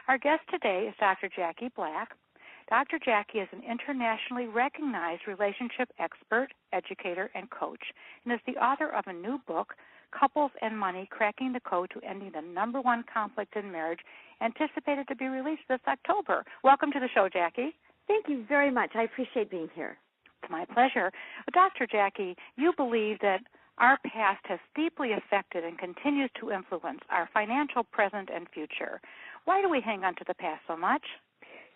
Our guest today is Dr. Jackie Black. Dr. Jackie is an internationally recognized relationship expert, educator, and coach, and is the author of a new book, Couples and Money, Cracking the Code to Ending the #1 Conflict in Marriage, anticipated to be released this October. Welcome to the show, Jackie. Thank you very much. I appreciate being here. It's my pleasure. Dr. Jackie, you believe that our past has deeply affected and continues to influence our financial present and future. Why do we hang on to the past so much?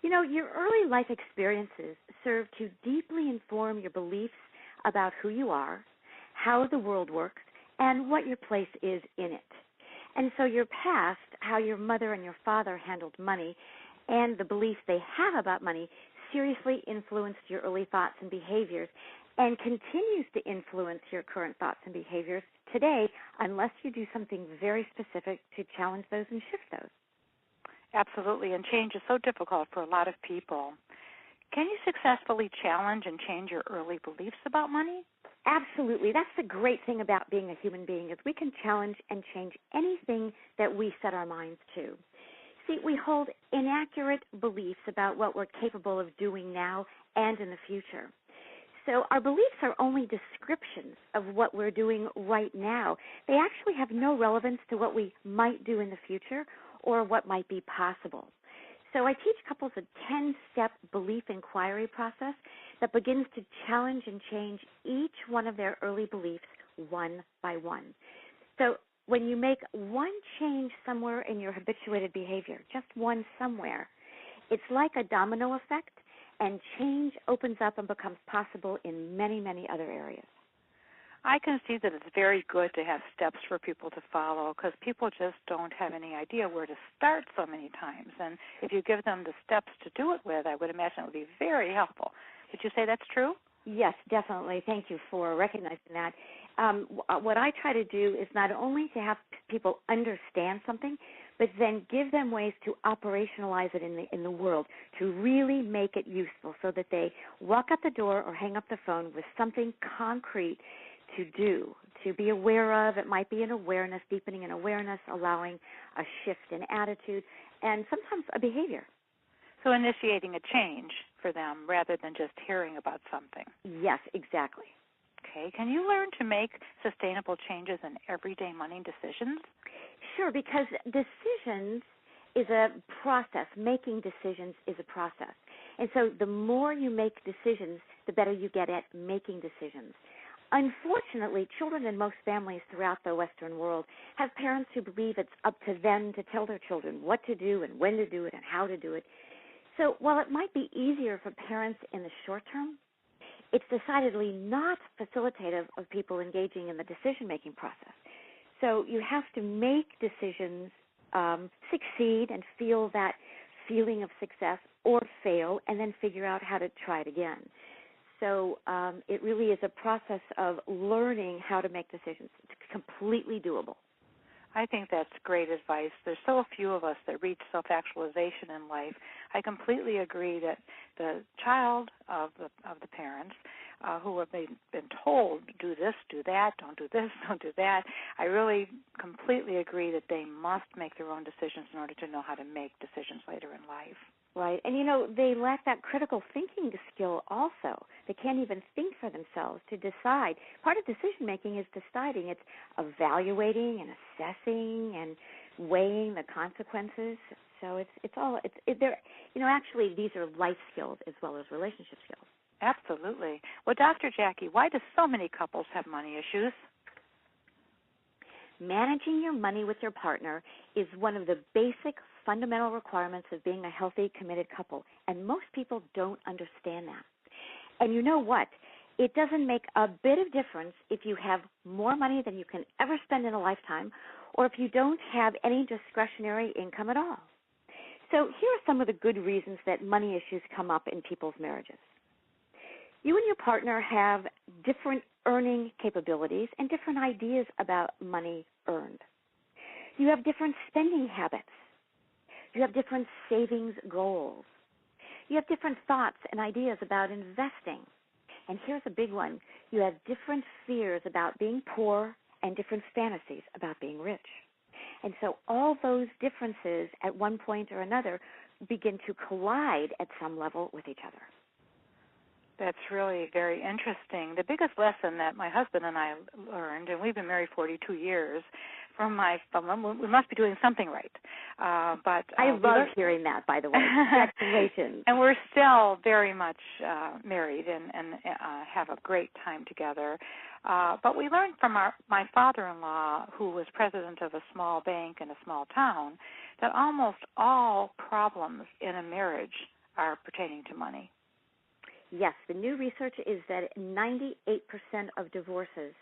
You know, your early life experiences serve to deeply inform your beliefs about who you are, how the world works, and what your place is in it. And so your past, how your mother and your father handled money, and the beliefs they have about money seriously influenced your early thoughts and behaviors and continues to influence your current thoughts and behaviors today unless you do something very specific to challenge those and shift those. Absolutely, and change is so difficult for a lot of people. Can you successfully challenge and change your early beliefs about money? Absolutely. That's the great thing about being a human being is we can challenge and change anything that we set our minds to. See, we hold inaccurate beliefs about what we're capable of doing now and in the future. So our beliefs are only descriptions of what we're doing right now. They actually have no relevance to what we might do in the future or what might be possible. So I teach couples a 10-step belief inquiry process that begins to challenge and change each one of their early beliefs one by one. So when you make one change somewhere in your habituated behavior, just one somewhere, it's like a domino effect, and change opens up and becomes possible in many, many other areas. I can see that it's very good to have steps for people to follow because people just don't have any idea where to start so many times. And if you give them the steps to do it with, I would imagine it would be very helpful. Would you say that's true? Yes, definitely. Thank you for recognizing that. What I try to do is not only to have people understand something, but then give them ways to operationalize it in the world, to really make it useful so that they walk out the door or hang up the phone with something concrete to do, to be aware of. It might be an awareness, deepening an awareness, allowing a shift in attitude, and sometimes a behavior. So initiating a change for them rather than just hearing about something. Yes, exactly. Okay. Can you learn to make sustainable changes in everyday money decisions? Sure, because decisions is a process. Making decisions is a process. And so the more you make decisions, the better you get at making decisions. Unfortunately, children in most families throughout the Western world have parents who believe it's up to them to tell their children what to do and when to do it and how to do it. So while it might be easier for parents in the short term, it's decidedly not facilitative of people engaging in the decision-making process. So you have to make decisions, succeed and feel that feeling of success, or fail and then figure out how to try it again. So it really is a process of learning how to make decisions. It's completely doable. I think that's great advice. There's so few of us that reach self-actualization in life. I completely agree that the child of the parents who have been told, do this, do that, don't do this, don't do that, I really completely agree that they must make their own decisions in order to know how to make decisions later in life. Right. And, you know, they lack that critical thinking skill also. They can't even think for themselves to decide. Part of decision-making is deciding. It's evaluating and assessing and weighing the consequences. So actually these are life skills as well as relationship skills. Absolutely. Well, Dr. Jackie, why do so many couples have money issues? Managing your money with your partner is one of the basic fundamental requirements of being a healthy, committed couple, and most people don't understand that. And you know what? It doesn't make a bit of difference if you have more money than you can ever spend in a lifetime or if you don't have any discretionary income at all. So here are some of the good reasons that money issues come up in people's marriages. You and your partner have different earning capabilities and different ideas about money earned. You have different spending habits. You have different savings goals. You have different thoughts and ideas about investing. And here's a big one. You have different fears about being poor and different fantasies about being rich. And so all those differences at one point or another begin to collide at some level with each other. That's really very interesting. The biggest lesson that my husband and I learned, and we've been married 42 years, we must be doing something right. But I love hearing that, by the way. Congratulations. And we're still very much married and have a great time together. But we learned from my father-in-law, who was president of a small bank in a small town, that almost all problems in a marriage are pertaining to money. Yes, the new research is that 98% of divorces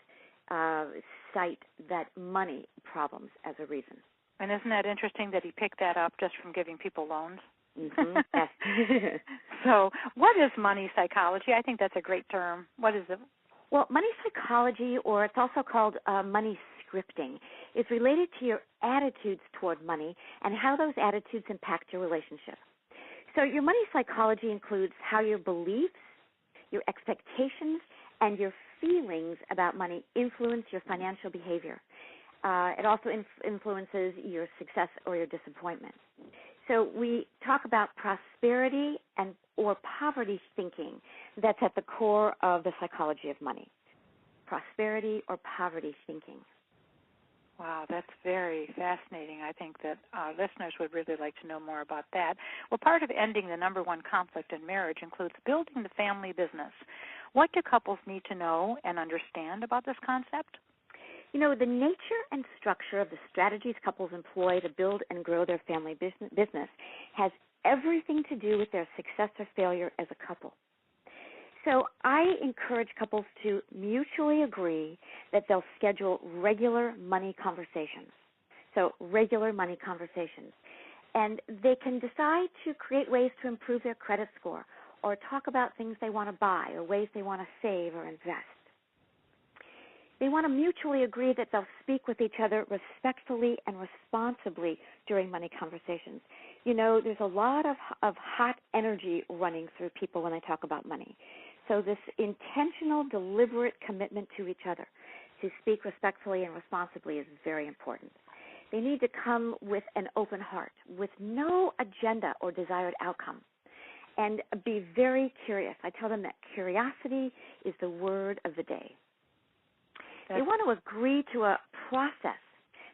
cite that money problems as a reason. And isn't that interesting that he picked that up just from giving people loans? Mm-hmm. Yes. So what is money psychology? I think that's a great term. What is it? Well, money psychology, or it's also called money scripting, is related to your attitudes toward money and how those attitudes impact your relationship. So your money psychology includes how your beliefs, your expectations, and your feelings about money influence your financial behavior. It also influences your success or your disappointment. So we talk about prosperity or poverty thinking. That's at the core of the psychology of money. Prosperity or poverty thinking. Wow, that's very fascinating. I think that listeners would really like to know more about that. Well, part of ending the number one conflict in marriage includes building the family business. What do couples need to know and understand about this concept? You know, the nature and structure of the strategies couples employ to build and grow their family business has everything to do with their success or failure as a couple. So I encourage couples to mutually agree that they'll schedule regular money conversations. So regular money conversations. And they can decide to create ways to improve their credit score or talk about things they want to buy or ways they want to save or invest. They want to mutually agree that they'll speak with each other respectfully and responsibly during money conversations. You know, there's a lot of hot energy running through people when they talk about money. So this intentional, deliberate commitment to each other to speak respectfully and responsibly is very important. They need to come with an open heart, with no agenda or desired outcome, and be very curious. I tell them that curiosity is the word of the day. They want to agree to a process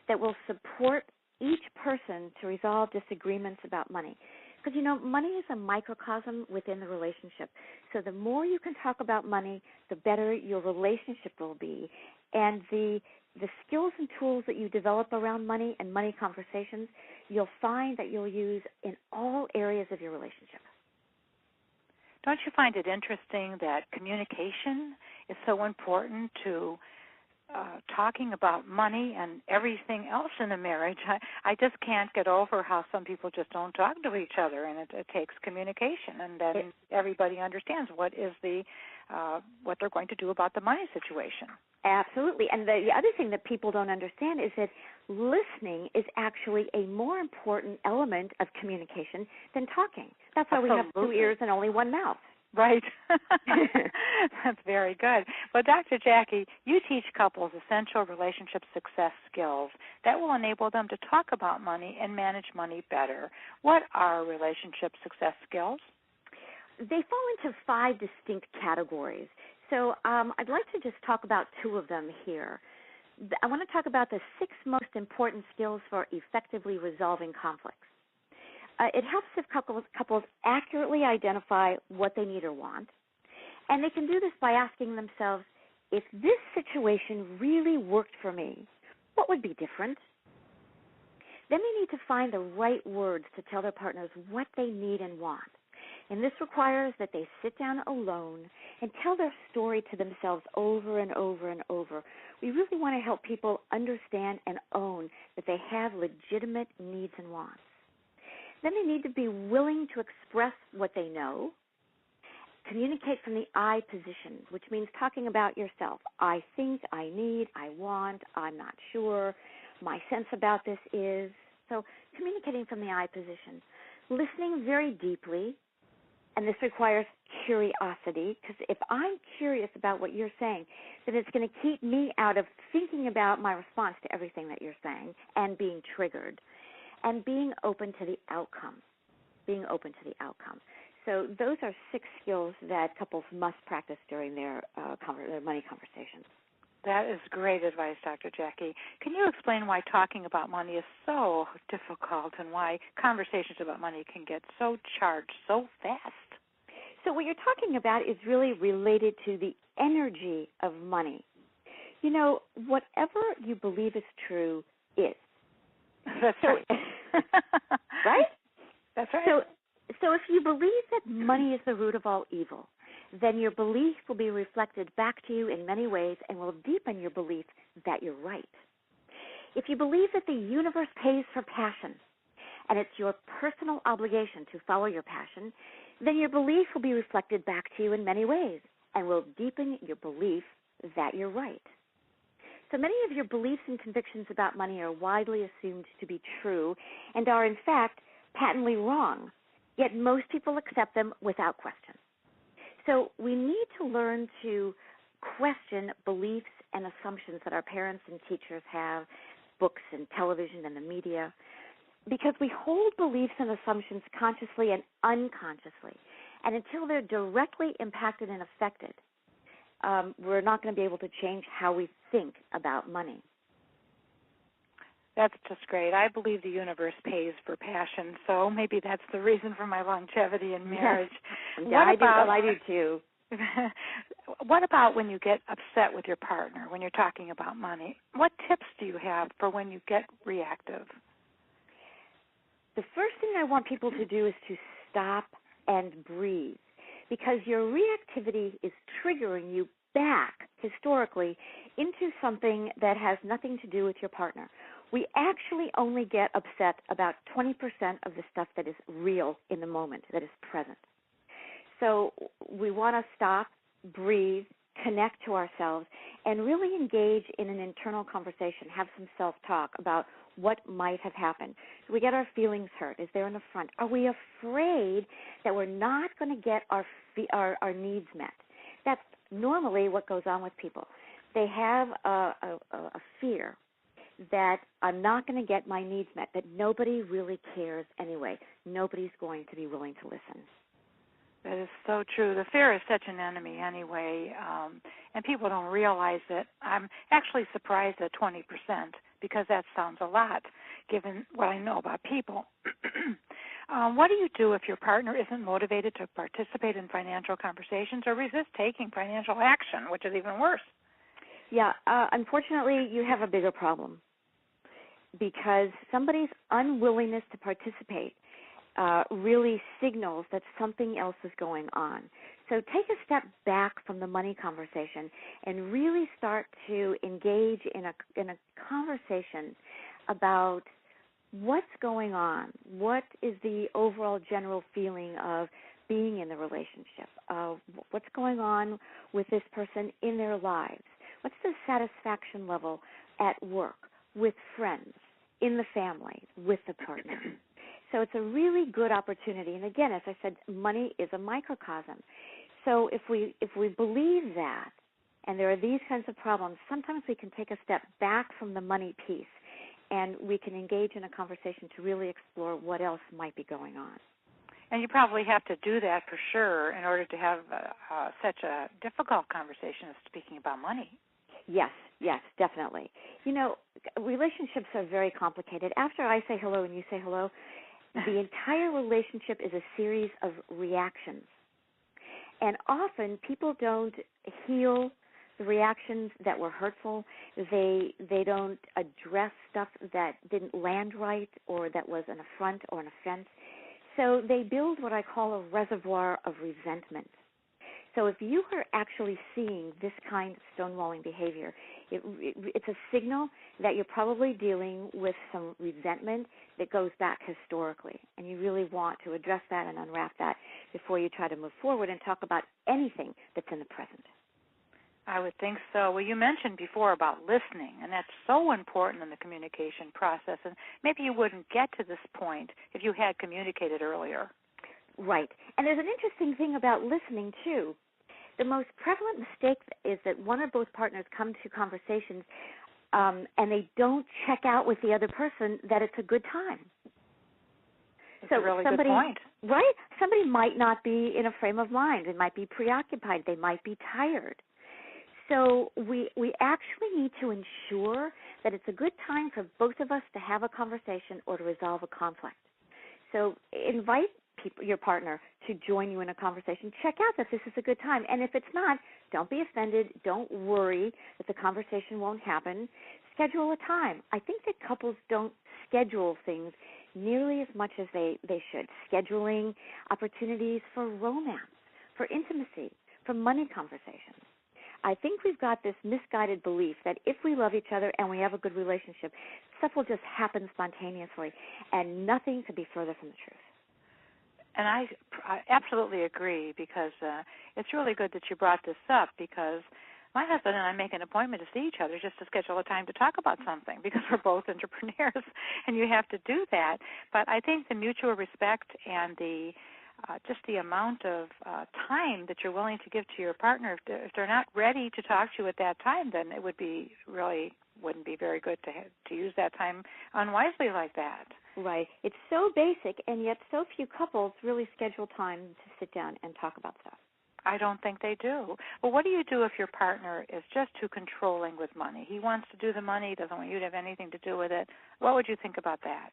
that will support each person to resolve disagreements about money. Because, you know, money is a microcosm within the relationship. So the more you can talk about money, the better your relationship will be. And the skills and tools that you develop around money and money conversations, you'll find that you'll use in all areas of your relationship. Don't you find it interesting that communication is so important to talking about money and everything else in a marriage? I just can't get over how some people just don't talk to each other, and it takes communication, and then everybody understands what they're going to do about the money situation. Absolutely. And the other thing that people don't understand is that listening is actually a more important element of communication than talking. That's why we have 2 ears and only one mouth. Right. That's very good. Well, Dr. Jackie, you teach couples essential relationship success skills that will enable them to talk about money and manage money better. What are relationship success skills? They fall into 5 distinct categories. So I'd like to just talk about 2 of them here. I want to talk about the 6 most important skills for effectively resolving conflicts. It helps if couples accurately identify what they need or want, and they can do this by asking themselves, if this situation really worked for me, what would be different? Then they need to find the right words to tell their partners what they need and want. And this requires that they sit down alone and tell their story to themselves over and over and over. We really want to help people understand and own that they have legitimate needs and wants. Then they need to be willing to express what they know, communicate from the I position, which means talking about yourself. I think, I need, I want, I'm not sure, my sense about this is. So communicating from the I position, listening very deeply, And this requires curiosity, because if I'm curious about what you're saying, then it's going to keep me out of thinking about my response to everything that you're saying and being triggered, and being open to the outcome. Being open to the outcome. So those are 6 skills that couples must practice during their money conversations. That is great advice, Dr. Jackie. Can you explain why talking about money is so difficult and why conversations about money can get so charged so fast? So what you're talking about is really related to the energy of money. You know, whatever you believe is true is. That's right. Right? That's right. So if you believe that money is the root of all evil, then your belief will be reflected back to you in many ways and will deepen your belief that you're right. If you believe that the universe pays for passion and it's your personal obligation to follow your passion, then your belief will be reflected back to you in many ways and will deepen your belief that you're right. So many of your beliefs and convictions about money are widely assumed to be true and are, in fact, patently wrong, yet most people accept them without question. So we need to learn to question beliefs and assumptions that our parents and teachers have, books and television and the media, because we hold beliefs and assumptions consciously and unconsciously. And until they're directly impacted and affected, we're not going to be able to change how we think about money. That's just great. I believe the universe pays for passion, so maybe that's the reason for my longevity in marriage. Yes. Yeah, I do too. What about when you get upset with your partner, when you're talking about money? What tips do you have for when you get reactive? The first thing I want people to do is to stop and breathe, because your reactivity is triggering you back, historically, into something that has nothing to do with your partner. We actually only get upset about 20% of the stuff that is real in the moment, that is present. So we want to stop, breathe, connect to ourselves, and really engage in an internal conversation, have some self-talk about what might have happened. Do we get our feelings hurt? Is there an affront? Are we afraid that we're not going to get our needs met? That's normally what goes on with people. They have a fear that I'm not going to get my needs met, that nobody really cares anyway. Nobody's going to be willing to listen. That is so true. The fear is such an enemy anyway, and people don't realize it. I'm actually surprised at 20% because that sounds a lot given what I know about people. What do you do if your partner isn't motivated to participate in financial conversations or resist taking financial action, which is even worse? Yeah, unfortunately, you have a bigger problem, because somebody's unwillingness to participate really signals that something else is going on. So take a step back from the money conversation and really start to engage in a conversation about what's going on. What is the overall general feeling of being in the relationship? What's going on with this person in their lives? What's the satisfaction level at work, with friends, in the family, with the partner? So it's a really good opportunity. And again, as I said, money is a microcosm. So if we believe that, and there are these kinds of problems, sometimes we can take a step back from the money piece, and we can engage in a conversation to really explore what else might be going on. And you probably have to do that for sure in order to have such a difficult conversation as speaking about money. Yes, definitely. You know, relationships are very complicated. After I say hello and you say hello, the entire relationship is a series of reactions. And often people don't heal the reactions that were hurtful. They don't address stuff that didn't land right or that was an affront or an offense. So they build what I call a reservoir of resentment. So if you are actually seeing this kind of stonewalling behavior, it's a signal that you're probably dealing with some resentment that goes back historically, and you really want to address that and unwrap that before you try to move forward and talk about anything that's in the present. I would think so. Well, you mentioned before about listening, and that's so important in the communication process, and maybe you wouldn't get to this point if you had communicated earlier. Right. And there's an interesting thing about listening, too. The most prevalent mistake is that one or both partners come to conversations and they don't check out with the other person that it's a good time. That's a really good point. Right? Somebody might not be in a frame of mind. They might be preoccupied. They might be tired. So we actually need to ensure that it's a good time for both of us to have a conversation or to resolve a conflict. So invite your partner to join you in a conversation. Check out that this is a good time. And if it's not, don't be offended. Don't worry that the conversation won't happen. Schedule a time. I think that couples don't schedule things nearly as much as they should. Scheduling opportunities for romance, for intimacy, for money conversations. I think we've got this misguided belief that if we love each other and we have a good relationship, stuff will just happen spontaneously, and nothing could be further from the truth. And I absolutely agree, because it's really good that you brought this up, because my husband and I make an appointment to see each other just to schedule a time to talk about something, because we're both entrepreneurs and you have to do that. But I think the mutual respect and the just the amount of time that you're willing to give to your partner, if they're not ready to talk to you at that time, then it wouldn't be very good to use that time unwisely like that. Right. It's so basic, and yet so few couples really schedule time to sit down and talk about stuff. I don't think they do. Well, what do you do if your partner is just too controlling with money? He wants to do the money, he doesn't want you to have anything to do with it. What would you think about that?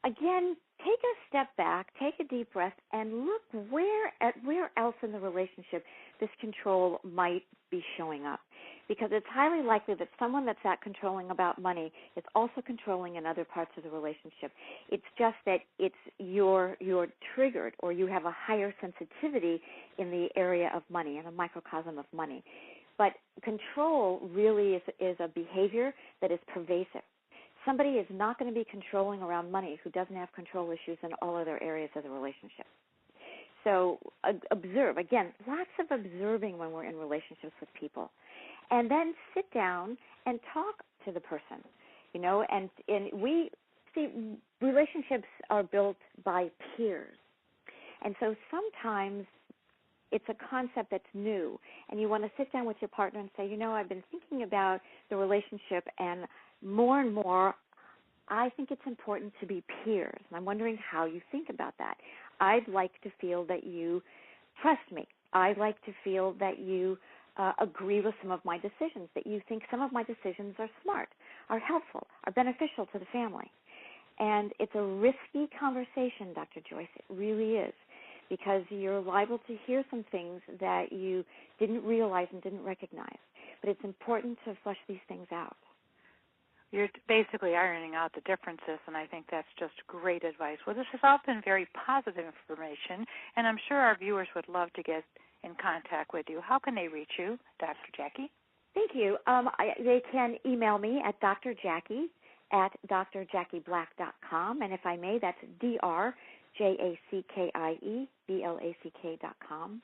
Again, take a step back, take a deep breath, and look where else in the relationship this control might be showing up. Because it's highly likely that someone that's that controlling about money is also controlling in other parts of the relationship. It's just that you're triggered, or you have a higher sensitivity in the area of money, in a microcosm of money. But control really is a behavior that is pervasive. Somebody is not going to be controlling around money who doesn't have control issues in all other areas of the relationship. So observe. Again, lots of observing when we're in relationships with people. And then sit down and talk to the person, and we see relationships are built by peers. And so sometimes it's a concept that's new, and you want to sit down with your partner and say, I've been thinking about the relationship, and more, I think it's important to be peers, and I'm wondering how you think about that. I'd like to feel that you trust me. I'd like to feel that you agree with some of my decisions, that you think some of my decisions are smart, are helpful, are beneficial to the family. And it's a risky conversation, Dr. Joyce. It really is, because you're liable to hear some things that you didn't realize and didn't recognize. But it's important to flesh these things out. You're basically ironing out the differences, and I think that's just great advice. Well, this has all been very positive information, and I'm sure our viewers would love to get in contact with you. How can they reach you, Dr. Jackie? Thank you. They can email me at drjackie@drjackieblack.com, and if I may, that's drjackieblack.com.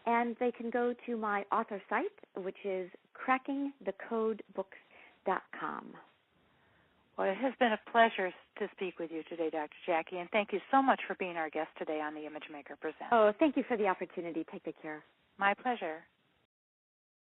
And they can go to my author site, which is crackingthecodebooks.com. Well, it has been a pleasure to speak with you today, Dr. Jackie, and thank you so much for being our guest today on the ImageMaker Presents. Oh, thank you for the opportunity. Take good care. My pleasure.